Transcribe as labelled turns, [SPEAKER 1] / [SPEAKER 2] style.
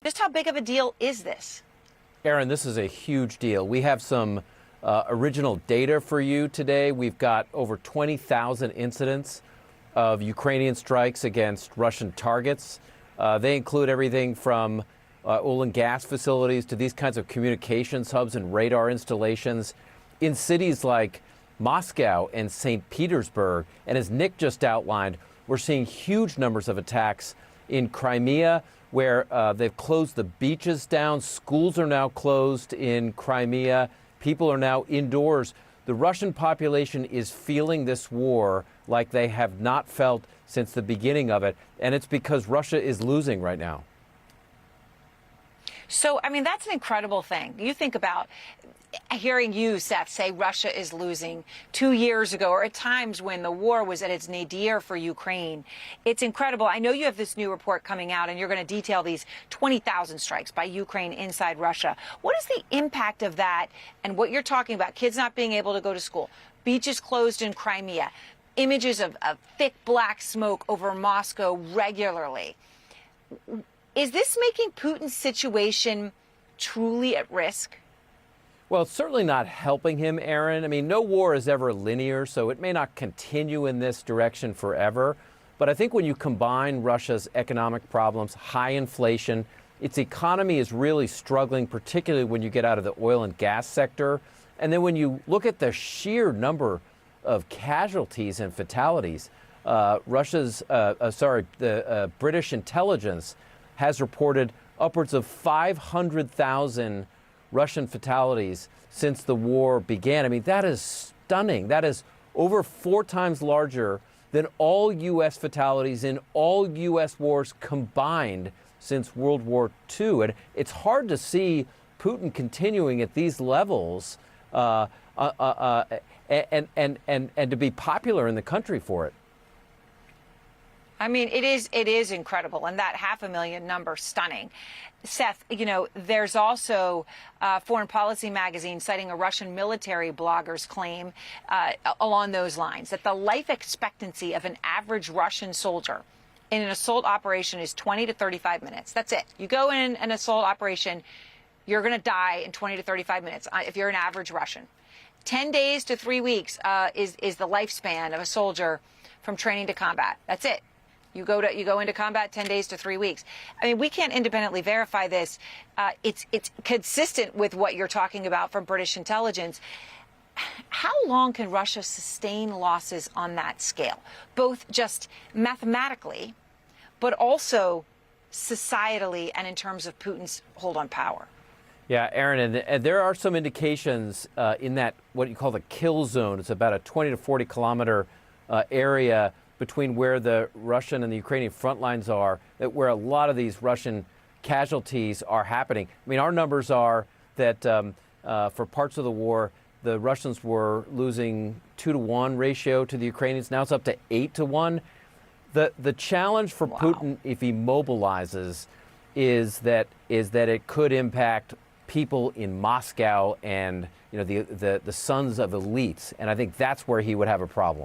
[SPEAKER 1] Just how big of a deal is this?
[SPEAKER 2] Aaron, this is a huge deal. We have some original data for you today. We've got over 20,000 incidents of Ukrainian strikes against Russian targets. They include everything from oil and gas facilities to these kinds of communications hubs and radar installations in cities like Moscow and St. Petersburg. And as Nick just outlined, we're seeing huge numbers of attacks in Crimea, where they've closed the beaches down. Schools are now closed in Crimea. People are now indoors. The Russian population is feeling this war like they have not felt since the beginning of it. And it's because Russia is losing right now.
[SPEAKER 1] So, I mean, that's an incredible thing. You think about hearing you, Seth, say Russia is losing 2 years ago, or at times when the war was at its nadir for Ukraine. It's incredible. I know you have this new report coming out, and you're going to detail these 20,000 strikes by Ukraine inside Russia. What is the impact of that and what you're talking about? Kids not being able to go to school, beaches closed in Crimea, images of thick black smoke over Moscow regularly. Is this making Putin's situation truly at risk?
[SPEAKER 2] Well, it's certainly not helping him, Aaron. I mean, no war is ever linear, so it may not continue in this direction forever. But I think when you combine Russia's economic problems, high inflation, its economy is really struggling, particularly when you get out of the oil and gas sector. And then when you look at the sheer number of casualties and fatalities, the British intelligence has reported upwards of 500,000 Russian fatalities since the war began. I mean, that is stunning. That is over 4 times larger than all U.S. fatalities in all U.S. wars combined since World War II. And it's hard to see Putin continuing at these levels and to be popular in the country for it.
[SPEAKER 1] I mean, it is incredible, and that 500,000 number stunning. Seth, you know, there's also Foreign Policy magazine citing a Russian military blogger's claim along those lines that the life expectancy of an average Russian soldier in an assault operation is 20 to 35 minutes. That's it. You go in an assault operation, you're going to die in 20 to 35 minutes if you're an average Russian. 10 days to 3 weeks is the lifespan of a soldier from training to combat. That's it. You go into combat 10 days to 3 weeks. I mean, we can't independently verify this. It's consistent with what you're talking about from British intelligence. How long can Russia sustain losses on that scale, both just mathematically, but also societally and in terms of Putin's hold on power?
[SPEAKER 2] Yeah, Aaron, and there are some indications in that what you call the kill zone. It's about a 20 to 40 kilometer area between where the Russian and the Ukrainian front lines are, where a lot of these Russian casualties are happening. I mean, our numbers are that for parts of the war, the Russians were losing 2-to-1 ratio to the Ukrainians. Now it's up to 8-to-1. The challenge for Putin, if he mobilizes, is that it could impact people in Moscow and, you know, the sons of elites. And I think that's where he would have a problem.